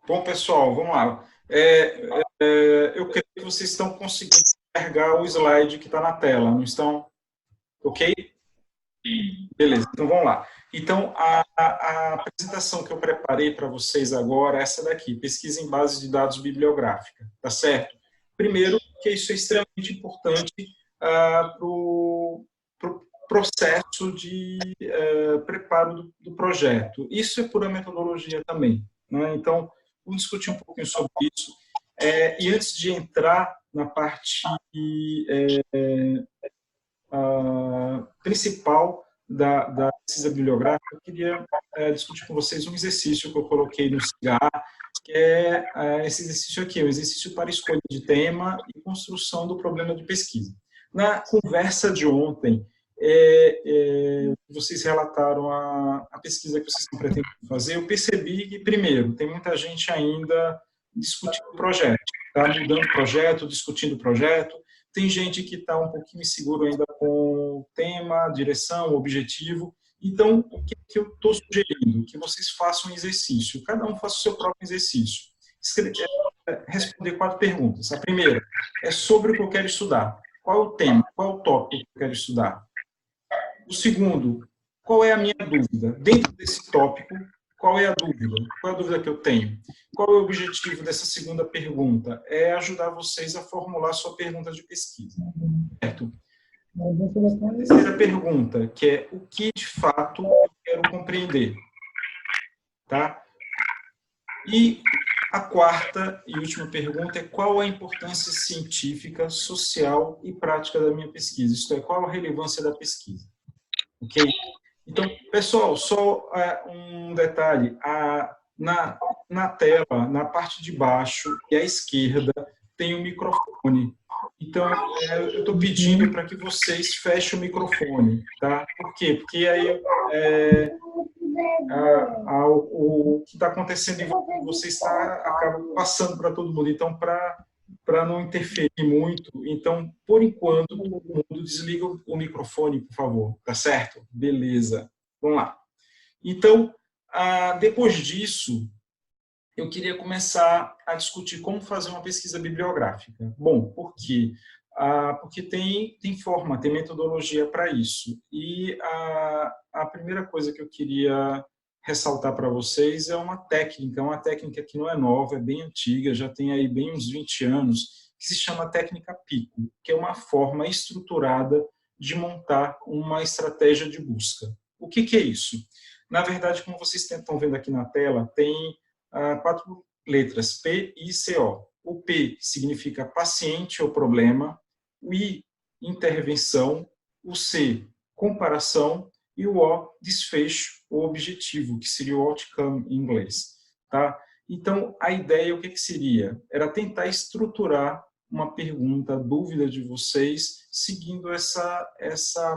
Bom, pessoal, vamos lá. Eu creio que vocês estão conseguindo enxergar o slide que está na tela, não estão? Ok? Beleza, então vamos lá. Então, a apresentação que eu preparei para vocês agora é essa daqui, pesquisa em base de dados bibliográfica, tá certo? Primeiro, que isso é extremamente importante para o processo de preparo do projeto. Isso é pura metodologia também, né? Então, vamos discutir um pouquinho sobre isso. E antes de entrar na parte principal da pesquisa bibliográfica, eu queria discutir com vocês um exercício que eu coloquei no CIGAR, que é esse exercício aqui, um exercício para escolha de tema e construção do problema de pesquisa. Na conversa de ontem, vocês relataram a pesquisa que vocês estão pretendendo fazer, eu percebi que, primeiro, tem muita gente ainda discutindo o projeto, tá? Mudando o projeto, discutindo o projeto. Tem gente que está um pouquinho inseguro ainda com o tema, direção, objetivo. Então, o que eu estou sugerindo? Que vocês façam um exercício. Cada um faça o seu próprio exercício. Responder 4 perguntas. A primeira é sobre o que eu quero estudar. Qual é o tema? Qual é o tópico que eu quero estudar? O segundo, qual é a minha dúvida? Dentro desse tópico, qual é a dúvida? Qual é a dúvida que eu tenho? Qual é o objetivo dessa segunda pergunta? É ajudar vocês a formular sua pergunta de pesquisa. Certo? A terceira pergunta, que é o que de fato eu quero compreender. Tá? E a quarta e última pergunta é qual a importância científica, social e prática da minha pesquisa? Isto é, qual a relevância da pesquisa? Ok? Então, pessoal, só um detalhe. Na tela, na parte de baixo e à esquerda, tem um microfone. Então, eu estou pedindo para que vocês fechem o microfone. Tá? Por quê? Porque aí o que está acontecendo em você acaba passando para todo mundo. Então, para não interferir muito, então, por enquanto, todo mundo desliga o microfone, por favor. Tá certo? Beleza. Vamos lá. Então, depois disso, eu queria começar a discutir como fazer uma pesquisa bibliográfica. Bom, por quê? Porque tem forma, tem metodologia para isso. E a primeira coisa que eu queria ressaltar para vocês é uma técnica que não é nova, é bem antiga, já tem aí bem uns 20 anos, que se chama técnica PICO, que é uma forma estruturada de montar uma estratégia de busca. O que é isso? Na verdade, como vocês estão vendo aqui na tela, tem 4 letras, P, I, C, O. O P significa paciente ou problema, o I, intervenção, o C, comparação, e o O, desfecho ou objetivo, que seria o outcome em inglês. Tá? Então, a ideia, o que seria? Era tentar estruturar uma pergunta, dúvida de vocês, seguindo essa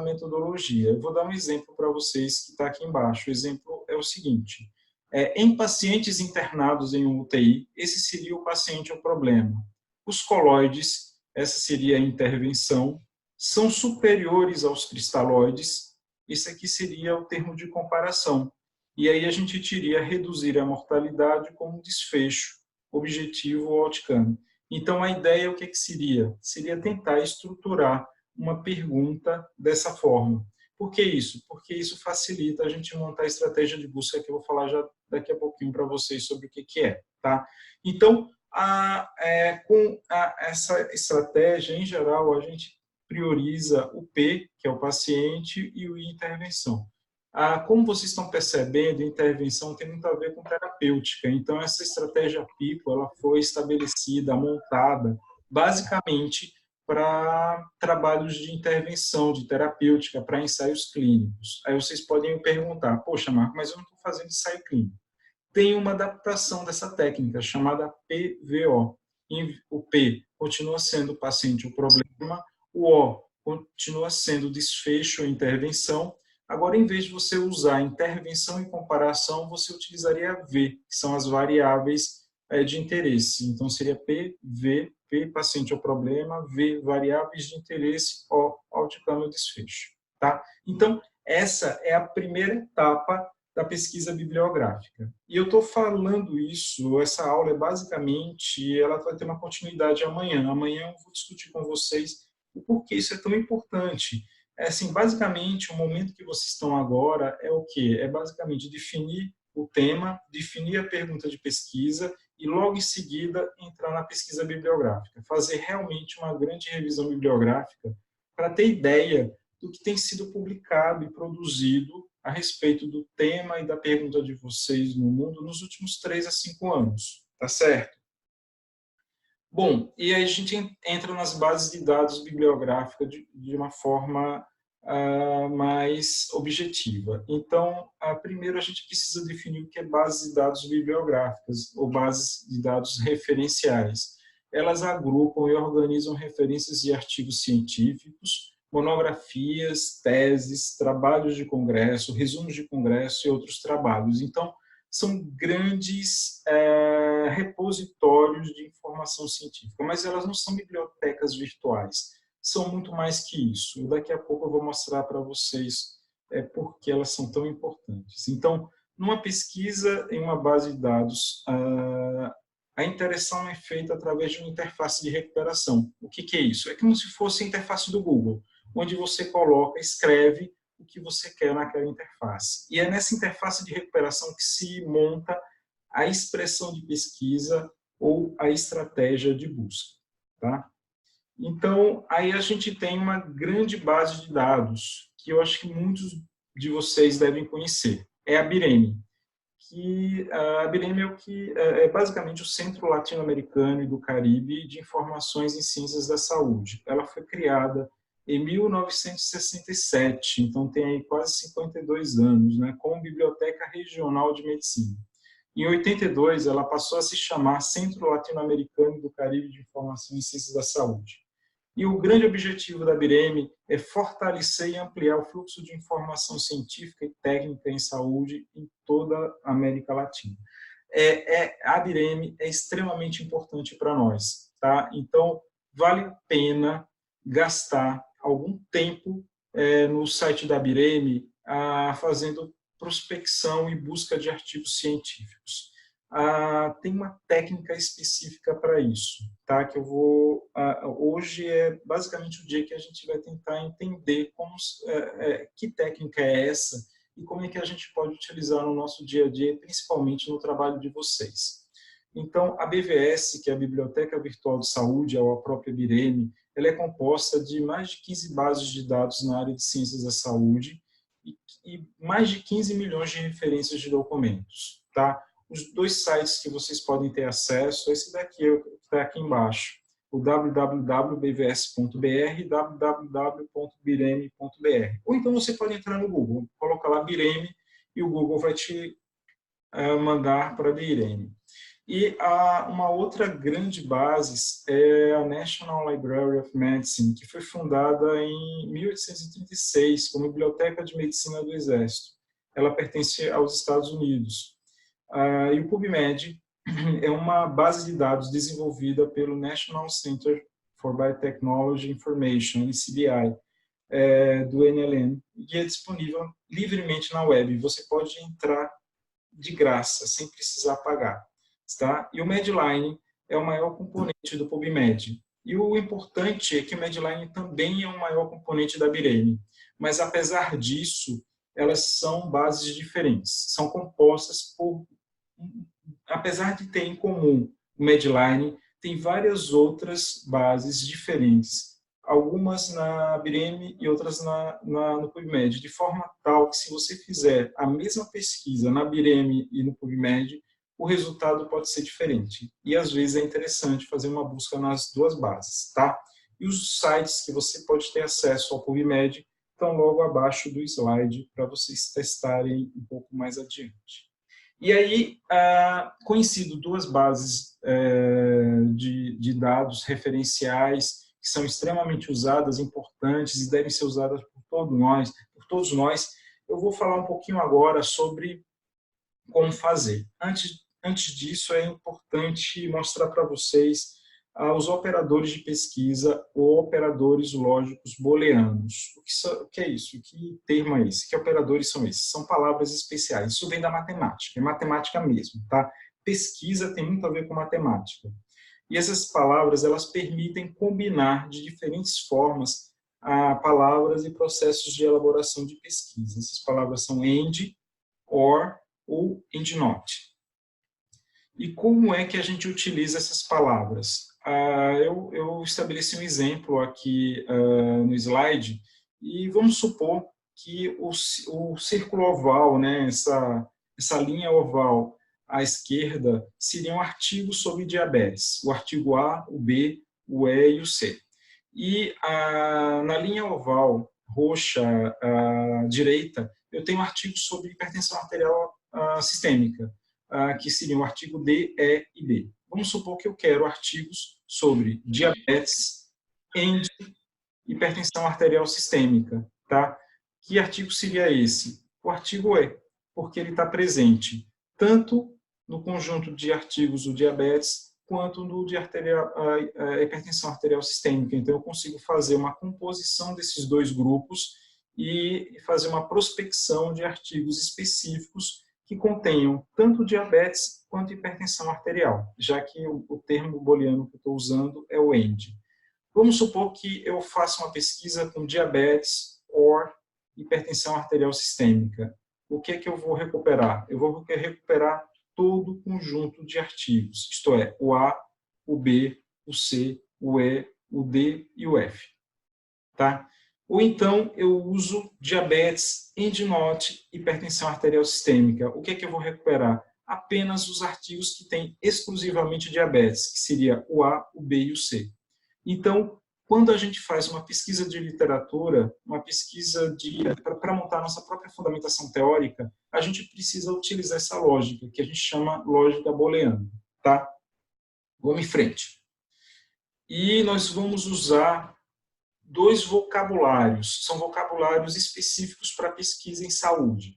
metodologia. Eu vou dar um exemplo para vocês que está aqui embaixo. O exemplo é o seguinte. Em pacientes internados em um UTI, esse seria o paciente o problema. Os coloides, essa seria a intervenção, são superiores aos cristalóides, esse aqui seria o termo de comparação. E aí a gente iria reduzir a mortalidade como desfecho, objetivo ou outcome. Então a ideia o que seria? Seria tentar estruturar uma pergunta dessa forma. Por que isso? Porque isso facilita a gente montar a estratégia de busca que eu vou falar já daqui a pouquinho para vocês sobre o que é. Tá? Então, com essa estratégia, em geral, a gente prioriza o P, que é o paciente, e o I, intervenção. Como vocês estão percebendo, intervenção tem muito a ver com terapêutica. Então, essa estratégia PICO ela foi estabelecida, montada, basicamente para trabalhos de intervenção, de terapêutica, para ensaios clínicos. Aí vocês podem me perguntar, poxa, Marco, mas eu não estou fazendo ensaio clínico. Tem uma adaptação dessa técnica, chamada PVO. O P continua sendo o paciente o problema, o O continua sendo o desfecho ou intervenção. Agora, em vez de você usar intervenção e comparação, você utilizaria V, que são as variáveis de interesse. Então, seria P, V, P, paciente ou problema, V, variáveis de interesse, O, outcome ou desfecho. Tá? Então, essa é a primeira etapa da pesquisa bibliográfica. E eu estou falando isso, essa aula é basicamente, ela vai ter uma continuidade amanhã. Amanhã eu vou discutir com vocês o porquê isso é tão importante. É assim, basicamente, o momento que vocês estão agora é o quê? É basicamente definir o tema, definir a pergunta de pesquisa e logo em seguida entrar na pesquisa bibliográfica, fazer realmente uma grande revisão bibliográfica para ter ideia do que tem sido publicado e produzido a respeito do tema e da pergunta de vocês no mundo nos últimos 3 a 5 anos, tá certo? Bom, e aí a gente entra nas bases de dados bibliográficas de uma forma mais objetiva. Então, primeiro a gente precisa definir o que é base de dados bibliográficas ou bases de dados referenciais. Elas agrupam e organizam referências de artigos científicos, monografias, teses, trabalhos de congresso, resumos de congresso e outros trabalhos. Então, são grandes repositórios de informação científica, mas elas não são bibliotecas virtuais, são muito mais que isso. Daqui a pouco eu vou mostrar para vocês por que elas são tão importantes. Então, numa pesquisa em uma base de dados, a interação é feita através de uma interface de recuperação. O que é isso? É como se fosse a interface do Google, onde você coloca, escreve o que você quer naquela interface. E é nessa interface de recuperação que se monta a expressão de pesquisa ou a estratégia de busca. Tá? Então, aí a gente tem uma grande base de dados, que eu acho que muitos de vocês devem conhecer. É a BIREME. Que a BIREME é basicamente o Centro Latino-Americano e do Caribe de Informações em Ciências da Saúde. Ela foi criada em 1967, então tem aí quase 52 anos, né, como Biblioteca Regional de Medicina. Em 82, ela passou a se chamar Centro Latino-Americano e do Caribe de Informações em Ciências da Saúde. E o grande objetivo da BIREME é fortalecer e ampliar o fluxo de informação científica e técnica em saúde em toda a América Latina. A BIREME é extremamente importante para nós, tá? Então, vale a pena gastar algum tempo no site da BIREME fazendo prospecção e busca de artigos científicos. Tem uma técnica específica para isso, tá? Que eu vou hoje é basicamente o dia que a gente vai tentar entender que técnica é essa e como é que a gente pode utilizar no nosso dia a dia, principalmente no trabalho de vocês. Então, a BVS, que é a Biblioteca Virtual de Saúde, ou a própria BIREME, ela é composta de mais de 15 bases de dados na área de ciências da saúde e mais de 15 milhões de referências de documentos, tá? Os 2 sites que vocês podem ter acesso, esse daqui que está aqui embaixo, o www.bvs.br e www.bireme.br. Ou então você pode entrar no Google, coloca lá Bireme e o Google vai te mandar para a Bireme. E uma outra grande base é a National Library of Medicine, que foi fundada em 1836 como Biblioteca de Medicina do Exército. Ela pertence aos Estados Unidos. E o PubMed é uma base de dados desenvolvida pelo National Center for Biotechnology Information, NCBI, do NLM, e é disponível livremente na web. Você pode entrar de graça, sem precisar pagar. Tá? E o Medline é o maior componente do PubMed. E o importante é que o Medline também é o maior componente da BIREME. Mas, apesar disso, elas são bases diferentes. São compostas por... Apesar de ter em comum o Medline, tem várias outras bases diferentes. Algumas na BIREME e outras no PubMed, de forma tal que, se você fizer a mesma pesquisa na BIREME e no PubMed, o resultado pode ser diferente. E, às vezes, é interessante fazer uma busca nas 2 bases. Tá? E os sites que você pode ter acesso ao PubMed estão logo abaixo do slide para vocês testarem um pouco mais adiante. E aí, conhecido 2 bases de dados referenciais que são extremamente usadas, importantes e devem ser usadas por todos nós, eu vou falar um pouquinho agora sobre como fazer. Antes disso, é importante mostrar para vocês os operadores de pesquisa ou operadores lógicos booleanos. O que é isso? Que termo é esse? Que operadores são esses? São palavras especiais. Isso vem da matemática, é matemática mesmo, tá? Pesquisa tem muito a ver com matemática. E essas palavras, elas permitem combinar de diferentes formas palavras e processos de elaboração de pesquisa. Essas palavras são and, or ou and not. E como é que a gente utiliza essas palavras? Eu estabeleci um exemplo aqui no slide, e vamos supor que o círculo oval, né, essa linha oval à esquerda, seriam artigos sobre diabetes, o artigo A, o B, o E e o C. E na linha oval roxa à direita, eu tenho artigos sobre hipertensão arterial sistêmica, que seriam o artigo D, E e B. Vamos supor que eu quero artigos sobre diabetes e hipertensão arterial sistêmica, tá? Que artigo seria esse? O artigo E, porque ele está presente tanto no conjunto de artigos do diabetes quanto no de hipertensão arterial sistêmica. Então, eu consigo fazer uma composição desses dois grupos e fazer uma prospecção de artigos específicos que contenham tanto diabetes quanto hipertensão arterial, já que o termo booleano que eu estou usando é o AND. Vamos supor que eu faça uma pesquisa com diabetes ou hipertensão arterial sistêmica. O que é que eu vou recuperar? Eu vou recuperar todo o conjunto de artigos, isto é, o A, o B, o C, o E, o D e o F. Tá? Ou então eu uso diabetes, and not, hipertensão arterial sistêmica. O que é que eu vou recuperar? Apenas os artigos que têm exclusivamente diabetes, que seria o A, o B e o C. Então, quando a gente faz uma pesquisa de literatura, uma pesquisa para montar nossa própria fundamentação teórica, a gente precisa utilizar essa lógica, que a gente chama lógica booleana. Tá? Vamos em frente. E nós vamos usar dois vocabulários, são vocabulários específicos para pesquisa em saúde.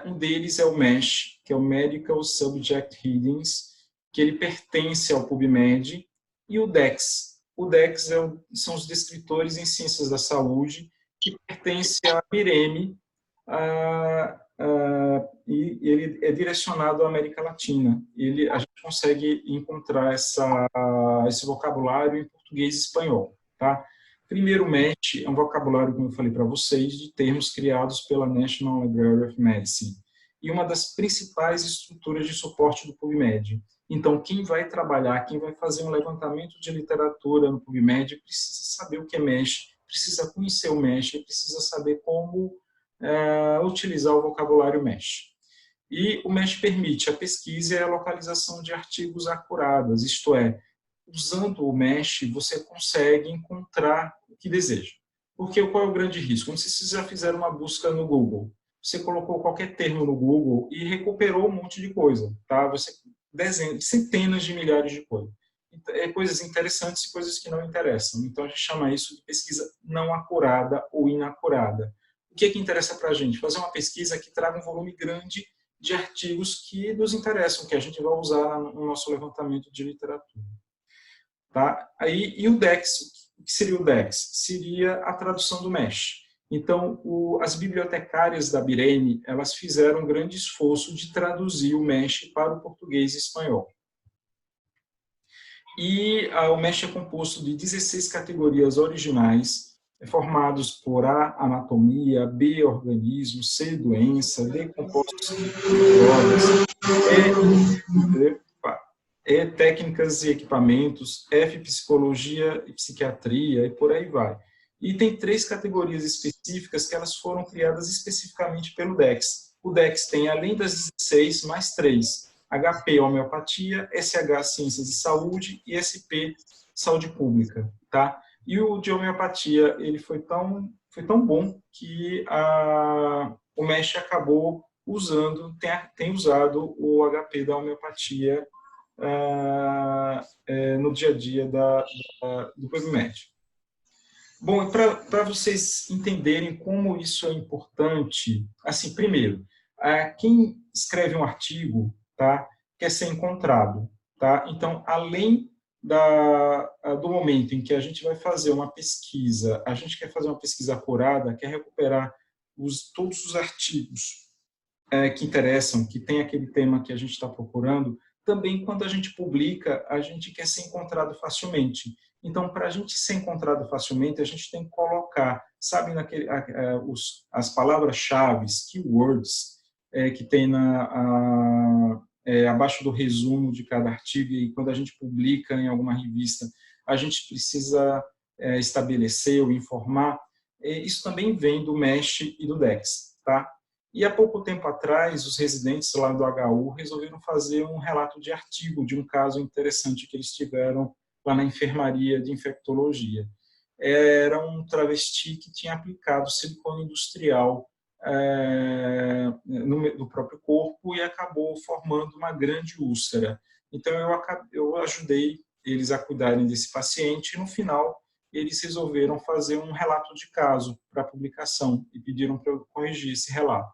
Um deles é o MESH, que é o Medical Subject Headings, que ele pertence ao PubMed, e o DEX. O DEX são os descritores em ciências da saúde, que pertence à IREME, e ele é direcionado à América Latina. A gente consegue encontrar esse vocabulário em português e espanhol. Tá? Primeiro, MESH é um vocabulário, como eu falei para vocês, de termos criados pela National Library of Medicine, e uma das principais estruturas de suporte do PubMed. Então, quem vai trabalhar, quem vai fazer um levantamento de literatura no PubMed, precisa saber o que é MESH, precisa conhecer o MESH, precisa saber como utilizar o vocabulário MESH. E o MESH permite a pesquisa e a localização de artigos acuradas, isto é, usando o MESH, você consegue encontrar o que deseja. Porque qual é o grande risco? Não sei se vocês já fizeram uma busca no Google. Você colocou qualquer termo no Google e recuperou um monte de coisa. Tá? Você centenas de milhares de coisas. Coisas interessantes e coisas que não interessam. Então, a gente chama isso de pesquisa não acurada ou inacurada. O que é que interessa para a gente? Fazer uma pesquisa que traga um volume grande de artigos que nos interessam, que a gente vai usar no nosso levantamento de literatura. Tá? E o DEX, o que seria o DEX? Seria a tradução do MESH. Então, as bibliotecárias da Bireme, elas fizeram um grande esforço de traduzir o MESH para o português e espanhol. E o MESH é composto de 16 categorias originais, formados por A, anatomia, B, organismo, C, doença, D, compostos químicos, E, técnicas e equipamentos, F, psicologia e psiquiatria, e por aí vai. E tem 3 categorias específicas que elas foram criadas especificamente pelo DEX. O DEX tem, além das 16, mais 3. HP, homeopatia, SH, ciências de saúde, e SP, saúde pública. Tá? E o de homeopatia ele foi tão bom que o MESH acabou tem usado o HP da homeopatia no dia a dia do PubMed. Bom, para vocês entenderem como isso é importante, assim, primeiro, quem escreve um artigo, tá, quer ser encontrado. Tá? Então, além do momento em que a gente vai fazer uma pesquisa, a gente quer fazer uma pesquisa apurada, quer recuperar todos os artigos que interessam, que tem aquele tema que a gente está procurando, também quando a gente publica, a gente quer ser encontrado facilmente. Então, para a gente ser encontrado facilmente, a gente tem que colocar, sabe, as palavras-chave, keywords, que tem abaixo do resumo de cada artigo, e quando a gente publica em alguma revista, a gente precisa estabelecer ou informar. Isso também vem do MESH e do DEX, tá? E há pouco tempo atrás, os residentes lá do HU resolveram fazer um relato de artigo de um caso interessante que eles tiveram lá na enfermaria de infectologia. Era um travesti que tinha aplicado silicone industrial no próprio corpo e acabou formando uma grande úlcera. Então, eu ajudei eles a cuidarem desse paciente e, no final, eles resolveram fazer um relato de caso para publicação e pediram para eu corrigir esse relato.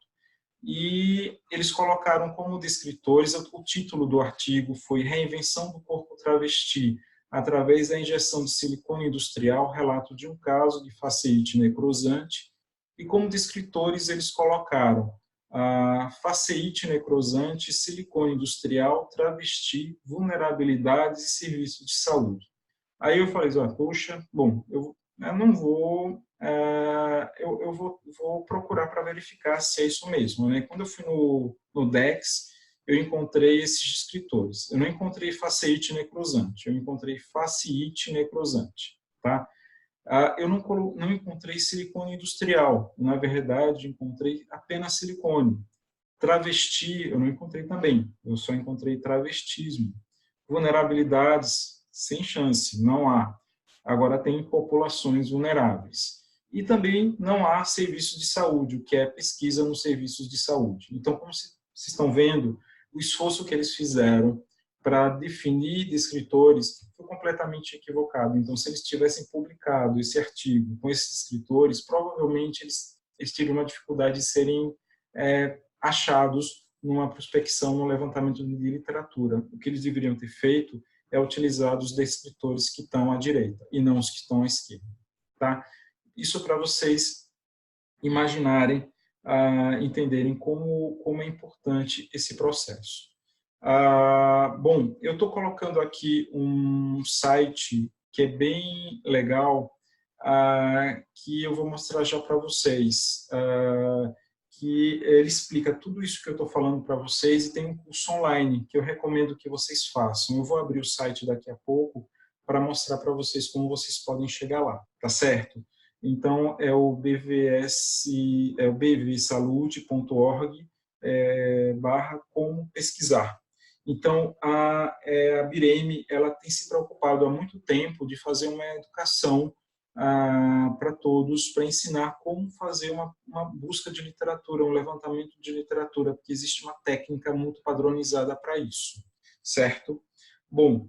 E eles colocaram como descritores, o título do artigo foi Reinvenção do corpo travesti, através da injeção de silicone industrial, relato de um caso de faceite necrosante, e como descritores eles colocaram faceite necrosante, silicone industrial, travesti, vulnerabilidades e serviços de saúde. Aí eu falei, poxa, bom, eu não vou, eu vou procurar para verificar se é isso mesmo, né? Quando eu fui no DEX, eu encontrei esses escritores. Eu não encontrei faceite necrosante, eu encontrei faciite necrosante, tá? Eu não encontrei silicone industrial, na verdade, encontrei apenas silicone. Travesti, eu não encontrei também, eu só encontrei travestismo. Vulnerabilidades, sem chance, não há. Agora tem populações vulneráveis. E também não há serviço de saúde, o que é pesquisa nos serviços de saúde. Então, como vocês estão vendo, o esforço que eles fizeram para definir descritores foi completamente equivocado. Então, se eles tivessem publicado esse artigo com esses escritores, provavelmente eles teriam uma dificuldade de serem achados numa prospecção, no levantamento de literatura. O que eles deveriam ter feito é utilizar os descritores que estão à direita e não os que estão à esquerda. Tá? Isso para vocês imaginarem, entenderem como é importante esse processo. Bom, eu estou colocando aqui um site que é bem legal, que eu vou mostrar já para vocês, que ele explica tudo isso que eu estou falando para vocês, e tem um curso online que eu recomendo que vocês façam. Eu vou abrir o site daqui a pouco para mostrar para vocês como vocês podem chegar lá, tá certo? Então, é o bvsalude.org /como pesquisar. Então, a Bireme, ela tem se preocupado há muito tempo de fazer uma educação para todos, para ensinar como fazer uma busca de literatura, um levantamento de literatura, porque existe uma técnica muito padronizada para isso, certo? Bom,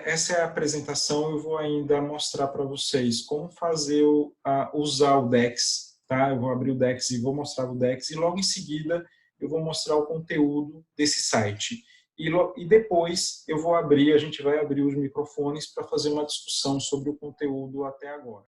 essa é a apresentação. Eu vou ainda mostrar para vocês como fazer usar o DEX, tá? Eu vou abrir o DEX e vou mostrar o DEX, e logo em seguida eu vou mostrar o conteúdo desse site. E depois a gente vai abrir os microfones para fazer uma discussão sobre o conteúdo até agora.